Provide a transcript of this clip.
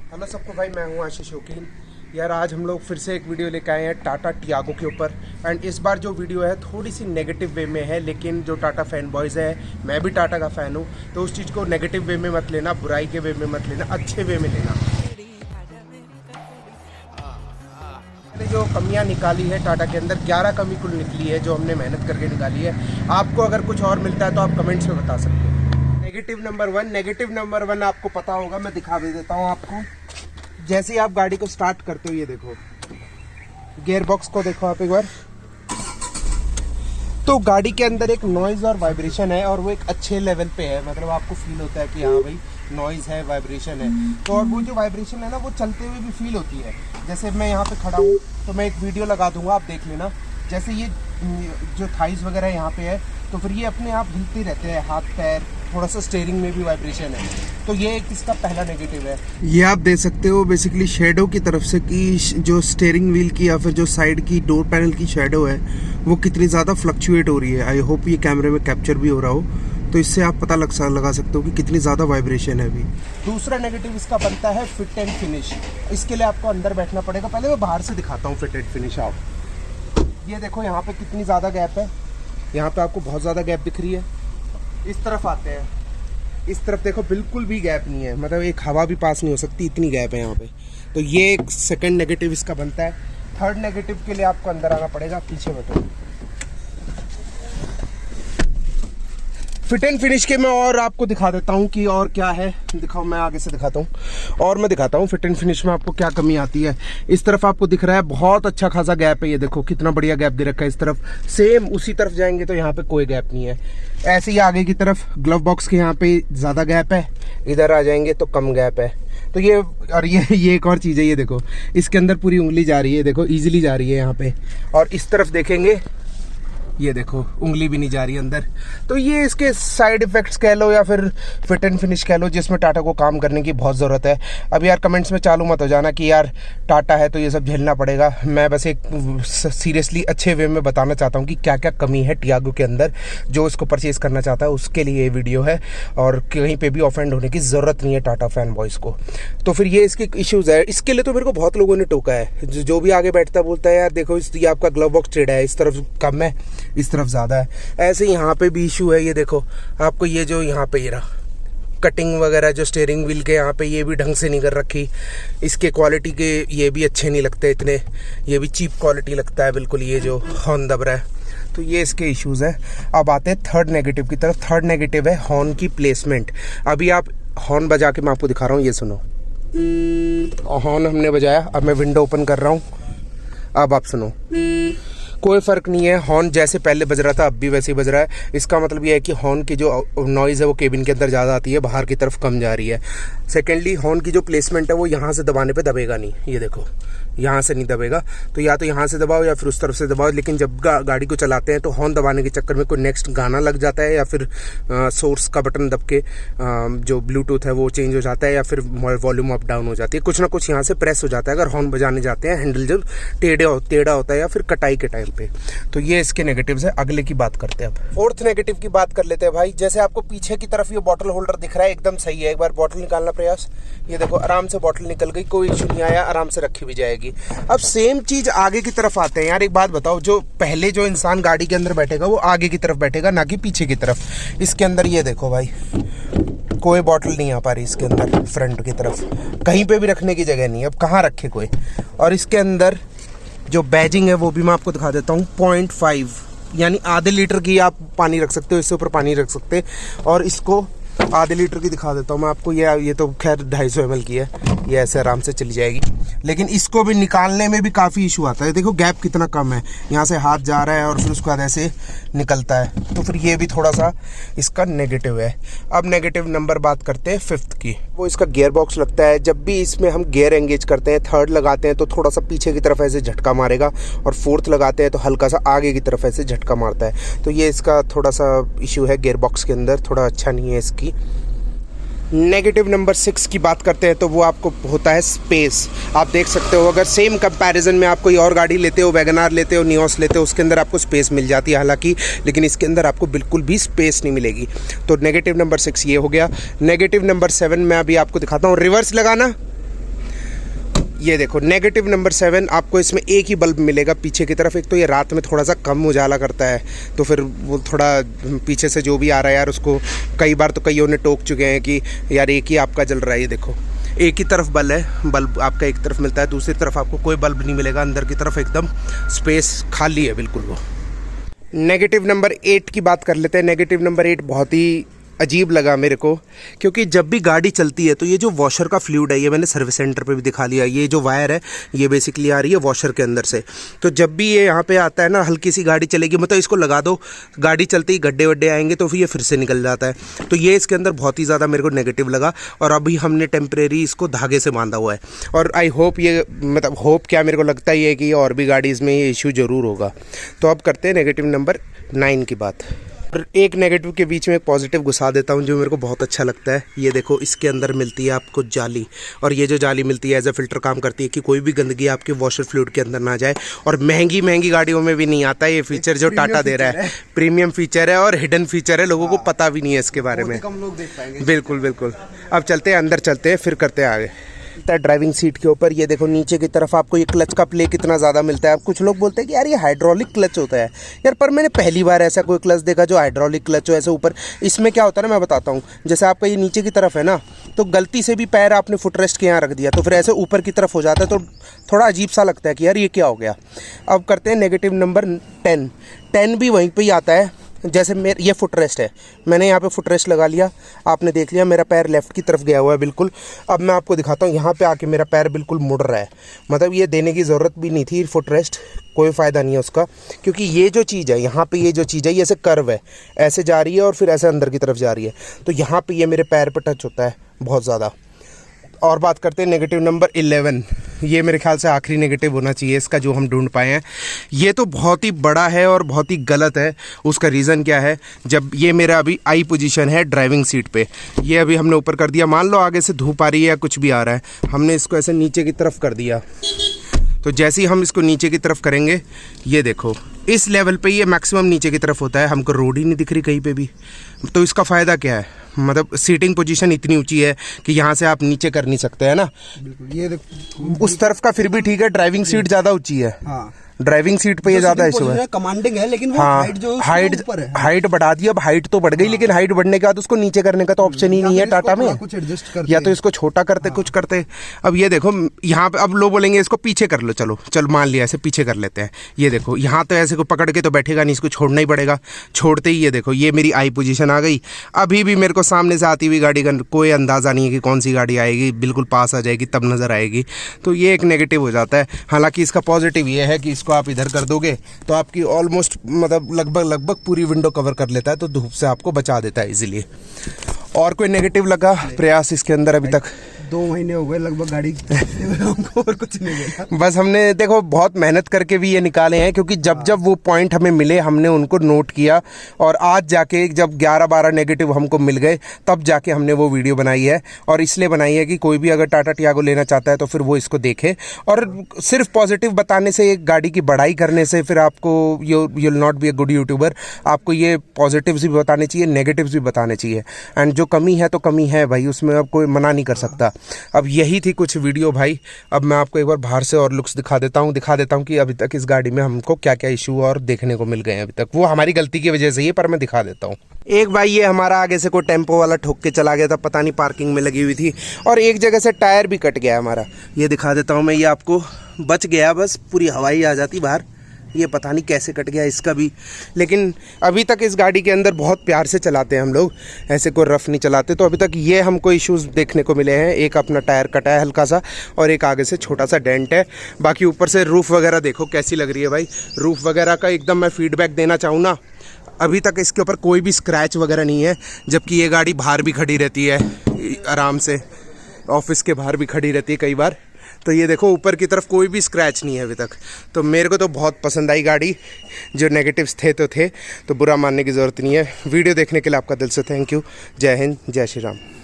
Hello सबको भाई, मैं हूँ आशीष शौकीन। यार आज हम लोग फिर से एक वीडियो लेके आए हैं टाटा टियागो के ऊपर। एंड इस बार जो वीडियो है थोड़ी सी नेगेटिव वे में है, लेकिन जो टाटा फैन बॉयज़ है, मैं भी टाटा का फ़ैन हूँ, तो उस चीज़ को नेगेटिव वे में मत लेना, बुराई के वे में मत लेना, अच्छे वे में लेना। जो कमियां निकाली है टाटा के अंदर, 11 कमी कुल निकली है जो हमने मेहनत करके निकाली है। आपको अगर कुछ और मिलता है तो आप कमेंट्स में बता सकते हो। नेगेटिव नंबर वन आपको पता होगा, मैं दिखा भी देता हूँ आपको। जैसे ही आप गाड़ी को स्टार्ट करते हो, ये देखो गियर बॉक्स को देखो आप एक बार, तो गाड़ी के अंदर एक नॉइज़ और वाइब्रेशन है, और वो एक अच्छे लेवल पे है। मतलब आपको फील होता है कि हाँ भाई नॉइज़ है, वाइब्रेशन है। तो और वो जो वाइब्रेशन है ना, वो चलते हुए भी फील होती है। जैसे मैं यहाँ पे खड़ा हूँ तो मैं एक वीडियो लगा दूंगा, आप देख लेना। जैसे ये जो थाइस वगैरह यहाँ पे है, तो फिर ये अपने आप हिलते रहते हैं, हाथ पैर, थोड़ा सा स्टीयरिंग में भी वाइब्रेशन है। तो ये एक इसका पहला नेगेटिव है। ये आप देख सकते हो बेसिकली शेडो की तरफ से कि जो स्टीयरिंग व्हील की या फिर जो साइड की डोर पैनल की शेडो है वो कितनी ज़्यादा फ्लक्चुएट हो रही है। आई होप ये कैमरे में कैप्चर भी हो रहा हो, तो इससे आप पता लगा सकते हो कि कितनी ज़्यादा वाइब्रेशन है अभी। दूसरा नेगेटिव इसका बनता है फिट एंड फिनिश। इसके लिए आपको अंदर बैठना पड़ेगा। पहले मैं बाहर से दिखाता हूँ फिट एंड फिनिश। आप ये देखो यहाँ पे कितनी ज़्यादा गैप है, यहाँ पे आपको बहुत ज़्यादा गैप दिख रही है। इस तरफ आते हैं, इस तरफ देखो बिल्कुल भी गैप नहीं है, मतलब एक हवा भी पास नहीं हो सकती, इतनी गैप है यहाँ पे। तो ये एक सेकंड नेगेटिव इसका बनता है। थर्ड नेगेटिव के लिए आपको अंदर आना पड़ेगा, पीछे बैठो। फिट एंड फिनिश के मैं और आपको दिखा देता हूँ कि और क्या है। दिखाओ, मैं आगे से दिखाता हूँ और मैं दिखाता हूँ फिट एंड फिनिश में आपको क्या कमी आती है। इस तरफ आपको दिख रहा है बहुत अच्छा खासा गैप है, ये देखो कितना बढ़िया गैप दे रखा है। इस तरफ सेम उसी तरफ जाएंगे तो यहाँ पे कोई गैप नहीं है। ऐसे ही आगे की तरफ ग्लव बॉक्स के यहाँ पे ज़्यादा गैप है, इधर आ जाएंगे तो कम गैप है। तो ये और ये एक और चीज़ है, ये देखो इसके अंदर पूरी उंगली जा रही है, देखो ईजिली जा रही है यहाँ पे। और इस तरफ देखेंगे, ये देखो उंगली भी नहीं जा रही अंदर। तो ये इसके साइड इफेक्ट्स कह लो या फिर फिट एंड फिनिश कह लो, जिसमें टाटा को काम करने की बहुत ज़रूरत है। अब यार कमेंट्स में चालू मत हो जाना कि यार टाटा है तो ये सब झेलना पड़ेगा। मैं बस एक सीरियसली अच्छे वे में बताना चाहता हूँ कि क्या क्या कमी है टियागो के अंदर। जो इसको परचेज़ करना चाहता है उसके लिए ये वीडियो है, और कहीं पर भी ऑफेंड होने की ज़रूरत नहीं है टाटा फैन बॉयज़ को। तो फिर ये इसके इश्यूज़ है। इसके लिए तो मेरे को बहुत लोगों ने टोका है, जो भी आगे बैठता बोलता है यार देखो ये आपका ग्लव बॉक्स टेढ़ा है, इस तरफ कम है, इस तरफ ज़्यादा है। ऐसे यहाँ पे भी इशू है, ये देखो आपको ये जो यहाँ पे ये रहा कटिंग वगैरह जो स्टीयरिंग व्हील के यहाँ पे, ये भी ढंग से नहीं कर रखी। इसके क्वालिटी के ये भी अच्छे नहीं लगते इतने, ये भी चीप क्वालिटी लगता है बिल्कुल, ये जो हॉर्न दब रहा है। तो ये इसके इश्यूज़ हैं। अब आते हैं थर्ड नेगेटिव की तरफ। थर्ड नेगेटिव है हॉर्न की प्लेसमेंट। अभी आप हॉर्न बजा के मैं आपको दिखा रहा हूँ, ये सुनो हॉर्न हमने बजाया। अब मैं विंडो ओपन कर रहा हूँ, अब आप सुनो, कोई फ़र्क नहीं है। हॉर्न जैसे पहले बज रहा था अब भी वैसे ही बज रहा है। इसका मतलब ये है कि हॉर्न की जो नॉइज़ है वो केबिन के अंदर ज़्यादा आती है, बाहर की तरफ कम जा रही है। सेकेंडली हॉर्न की जो प्लेसमेंट है वो यहाँ से दबाने पे दबेगा नहीं, ये देखो यहाँ से नहीं दबेगा। तो या तो यहाँ से दबाओ या फिर उस तरफ से दबाओ। लेकिन जब गाड़ी को चलाते हैं तो हॉर्न दबाने के चक्कर में कोई नेक्स्ट गाना लग जाता है, या फिर सोर्स का बटन दब के जो ब्लूटूथ है वो चेंज हो जाता है, या फिर वॉल्यूम अप डाउन हो जाती है। कुछ ना कुछ यहाँ से प्रेस हो जाता है अगर हॉर्न बजाने जाते हैं, हैंडल जब टेढ़ा होता है या फिर कटाई के टाइम पे। तो ये इसके नेगेटिव्स है। अगले की बात करते हैं अब। फोर्थ नेगेटिव की बात कर लेते हैं भाई। जैसे आपको पीछे की तरफ ये बॉटल होल्डर दिख रहा है, एकदम सही है। एक बार बॉटल निकालना प्रयास, ये देखो आराम से बॉटल निकल गई, कोई इशू नहीं आया, आराम से रखी भी जाएगी। अब सेम चीज आगे की तरफ आते हैं। यार एक बात बताओ, जो पहले जो इंसान गाड़ी के अंदर बैठेगा वो आगे की तरफ बैठेगा, ना कि पीछे की तरफ। इसके अंदर ये देखो भाई, कोई बॉटल नहीं आ पा रही इसके अंदर, फ्रंट की तरफ कहीं पे भी रखने की जगह नहीं है। अब कहाँ रखे कोई। और इसके अंदर जो बैजिंग है वो भी मैं आपको दिखा देता हूँ, 0.5 यानी आधे लीटर की आप पानी रख सकते हो, इससे ऊपर पानी रख सकते हैं। और इसको आधे लीटर की दिखा देता हूँ मैं आपको। ये तो खैर 250 ml की है, ये ऐसे आराम से चली जाएगी। लेकिन इसको भी निकालने में भी काफ़ी इशू आता है। देखो गैप कितना कम है, यहाँ से हाथ जा रहा है और फिर उसके बाद ऐसे निकलता है। तो फिर ये भी थोड़ा सा इसका नेगेटिव है। अब नेगेटिव नंबर बात करते हैं फिफ्थ की। वो इसका गियर बॉक्स लगता है। जब भी इसमें हम गियर एंगेज करते हैं, थर्ड लगाते हैं तो थोड़ा सा पीछे की तरफ ऐसे झटका मारेगा, और फोर्थ लगाते हैं तो हल्का सा आगे की तरफ ऐसे झटका मारता है। तो ये इसका थोड़ा सा इशू है गियर बॉक्स के अंदर, थोड़ा अच्छा नहीं है इसकी। नेगेटिव नंबर 6 की बात करते हैं तो वो आपको होता है स्पेस। आप देख सकते हो अगर सेम कंपैरिजन में आप कोई और गाड़ी लेते हो, वैगनार लेते हो, नियोस लेते हो, उसके अंदर आपको स्पेस मिल जाती है हालांकि, लेकिन इसके अंदर आपको बिल्कुल भी स्पेस नहीं मिलेगी। तो नेगेटिव नंबर 6 ये हो गया। नेगेटिव नंबर 7 मैं अभी आपको दिखाता हूँ। रिवर्स लगाना, ये देखो नेगेटिव नंबर 7, आपको इसमें एक ही बल्ब मिलेगा पीछे की तरफ। एक तो ये रात में थोड़ा सा कम उजाला करता है, तो फिर वो थोड़ा पीछे से जो भी आ रहा है यार, उसको कई बार तो कईयों ने टोक चुके हैं कि यार एक ही आपका जल रहा है। ये देखो एक ही तरफ बल्ब आपका एक तरफ मिलता है, दूसरी तरफ आपको कोई बल्ब नहीं मिलेगा। अंदर की तरफ एकदम स्पेस खाली है बिल्कुल। वो नेगेटिव नंबर 8 की बात कर लेते हैं। नेगेटिव नंबर 8 बहुत ही अजीब लगा मेरे को, क्योंकि जब भी गाड़ी चलती है तो ये जो वॉशर का फ्लूइड है, ये मैंने सर्विस सेंटर पे भी दिखा लिया, ये जो वायर है ये बेसिकली आ रही है वॉशर के अंदर से। तो जब भी ये यहाँ पे आता है ना, हल्की सी गाड़ी चलेगी, मतलब इसको लगा दो, गाड़ी चलती ही गड्ढे वड्ढे आएंगे तो फिर ये फिर से निकल जाता है। तो ये इसके अंदर बहुत ही ज़्यादा मेरे को नेगेटिव लगा, और अभी हमने टेम्परेरी इसको धागे से बांधा हुआ है। और आई होप ये, मतलब होप क्या, मेरे को लगता ही है कि और भी गाड़ीज़ में ये इशू ज़रूर होगा। तो अब करते हैं नेगेटिव नंबर 9 की बात। और एक नेगेटिव के बीच में एक पॉजिटिव घुसा देता हूँ जो मेरे को बहुत अच्छा लगता है। ये देखो इसके अंदर मिलती है आपको जाली, और ये जो जाली मिलती है एज अ फिल्टर काम करती है कि कोई भी गंदगी आपके वॉशर फ्लूइड के अंदर ना जाए। और महंगी गाड़ियों में भी नहीं आता ये फीचर जो टाटा दे रहा है। प्रीमियम फीचर है और हिडन फीचर है, लोगों को पता भी नहीं है इसके बारे में। कम लोग देख पाएंगे। बिल्कुल बिल्कुल। अब चलते हैं अंदर, चलते हैं फिर करते हैं आगे। ड्राइविंग सीट के ऊपर ये देखो नीचे की तरफ आपको ये क्लच का प्ले कितना ज़्यादा मिलता है। अब कुछ लोग बोलते हैं कि यार ये हाइड्रोलिक क्लच होता है यार, पर मैंने पहली बार ऐसा कोई क्लच देखा जो हाइड्रोलिक क्लच हो ऐसे ऊपर। इसमें क्या होता है ना, मैं बताता हूँ। जैसे आपका ये नीचे की तरफ है ना, तो गलती से भी पैर आपने फुटरेस्ट के यहाँ रख दिया तो फिर ऐसे ऊपर की तरफ हो जाता है, तो थोड़ा अजीब सा लगता है कि यार ये क्या हो गया। अब करते हैं नेगेटिव नंबर 10। 10 भी वहीं पर ही आता है। जैसे मेरे ये फुटरेस्ट है, मैंने यहाँ पे फुटरेस्ट लगा लिया, आपने देख लिया मेरा पैर लेफ़्ट की तरफ गया हुआ है बिल्कुल। अब मैं आपको दिखाता हूँ, यहाँ पे आके मेरा पैर बिल्कुल मुड़ रहा है। मतलब ये देने की ज़रूरत भी नहीं थी फुटरेस्ट, कोई फ़ायदा नहीं है उसका, क्योंकि ये जो चीज़ है यहाँ पे, ये जो चीज़ है ये ऐसे कर्व है, ऐसे जा रही है और फिर ऐसे अंदर की तरफ जा रही है। तो यहाँ पर ये मेरे पैर पर टच होता है बहुत ज़्यादा। और बात करते हैं नेगेटिव नंबर 11। ये मेरे ख्याल से आखिरी नेगेटिव होना चाहिए इसका जो हम ढूंढ पाए हैं। ये तो बहुत ही बड़ा है और बहुत ही गलत है। उसका रीज़न क्या है, जब ये मेरा अभी आई पोजीशन है ड्राइविंग सीट पे, ये अभी हमने ऊपर कर दिया, मान लो आगे से धूप आ रही है या कुछ भी आ रहा है, हमने इसको ऐसे नीचे की तरफ कर दिया। तो जैसे ही हम इसको नीचे की तरफ करेंगे, ये देखो इस लेवल पे ये मैक्सिमम नीचे की तरफ होता है, हमको रोड ही नहीं दिख रही कहीं पे भी। तो इसका फ़ायदा क्या है, मतलब सीटिंग पोजीशन इतनी ऊंची है कि यहाँ से आप नीचे कर नहीं सकते, है ना। बिल्कुल। ये देखो उस तरफ का फिर भी ठीक है, ड्राइविंग सीट ज़्यादा ऊंची है। हाँ, ड्राइविंग सीट पे ये ज़्यादा इशू है। कमांडिंग है, लेकिन वो हाँ, हाइट जो ऊपर है, हाइट बढ़ा दी। अब हाइट तो बढ़ गई, लेकिन हाइट बढ़ने के बाद उसको नीचे करने का तो ऑप्शन ही नहीं है टाटा में। कुछ एडजस्ट करते, या तो इसको छोटा करते, कुछ करते। अब ये देखो यहाँ पे, अब लोग बोलेंगे इसको पीछे कर लो, चलो मान लिया ऐसे पीछे कर लेते हैं। ये देखो यहाँ तो ऐसे को पकड़ के तो बैठेगा नहीं, इसको छोड़ना ही पड़ेगा। छोड़ते ही ये देखो ये मेरी आई पोजीशन आ गई। अभी भी मेरे को सामने से आती हुई गाड़ी का कोई अंदाज़ा नहीं है कि कौन सी गाड़ी आएगी, बिल्कुल पास आ जाएगी तब नज़र आएगी। तो ये एक नेगेटिव हो जाता है। हालांकि इसका पॉजिटिव ये है कि इसको आप इधर कर दोगे तो आपकी ऑलमोस्ट, मतलब लगभग पूरी विंडो कवर कर लेता है, तो धूप से आपको बचा देता है इजीली। और कोई नेगेटिव लगा प्रयास इसके अंदर अभी तक? 2 महीने हो गए लगभग गाड़ी हमको, और कुछ नहीं मिला। बस हमने देखो बहुत मेहनत करके भी ये निकाले हैं, क्योंकि जब वो पॉइंट हमें मिले हमने उनको नोट किया, और आज जाके जब 11-12 नेगेटिव हमको मिल गए तब जाके हमने वो वीडियो बनाई है। और इसलिए बनाई है कि कोई भी अगर टाटा टियागो लेना चाहता है तो फिर वो इसको देखे। और सिर्फ पॉजिटिव बताने से, एक गाड़ी की बढ़ाई करने से फिर आपको you will not be a good YouTuber. आपको ये पॉजिटिव्स भी बताने चाहिए, नेगेटिव्स भी बताने चाहिए। एंड जो कमी है तो कमी है भाई, उसमें अब कोई मना नहीं कर सकता। अब यही थी कुछ वीडियो भाई। अब मैं आपको एक बार बाहर से और लुक्स दिखा देता हूँ कि अभी तक इस गाड़ी में हमको क्या क्या इशू और देखने को मिल गए हैं अभी तक। वो हमारी गलती की वजह से ही, पर मैं दिखा देता हूँ। एक भाई ये हमारा आगे से कोई टेम्पो वाला ठोक के चला गया था, पता नहीं पार्किंग में लगी हुई थी, और एक जगह से टायर भी कट गया हमारा। ये दिखा देता हूँ मैं, ये आपको बच गया, बस पूरी हवाई आ जाती बाहर। ये पता नहीं कैसे कट गया इसका भी, लेकिन अभी तक इस गाड़ी के अंदर बहुत प्यार से चलाते हैं हम लोग, ऐसे कोई रफ़ नहीं चलाते। तो अभी तक ये हमको इश्यूज़ देखने को मिले हैं। एक अपना टायर कटा है हल्का सा, और एक आगे से छोटा सा डेंट है। बाकी ऊपर से रूफ़ वगैरह देखो कैसी लग रही है भाई। रूफ़ वगैरह का एकदम मैं फीडबैक देना चाहूँ ना, अभी तक इसके ऊपर कोई भी स्क्रैच वगैरह नहीं है, जबकि ये गाड़ी बाहर भी खड़ी रहती है आराम से, ऑफिस के बाहर भी खड़ी रहती है कई बार। तो ये देखो ऊपर की तरफ कोई भी स्क्रैच नहीं है अभी तक। तो मेरे को तो बहुत पसंद आई गाड़ी। जो नेगेटिव्स थे तो बुरा मानने की ज़रूरत नहीं है। वीडियो देखने के लिए आपका दिल से थैंक यू। जय हिंद, जय श्री राम।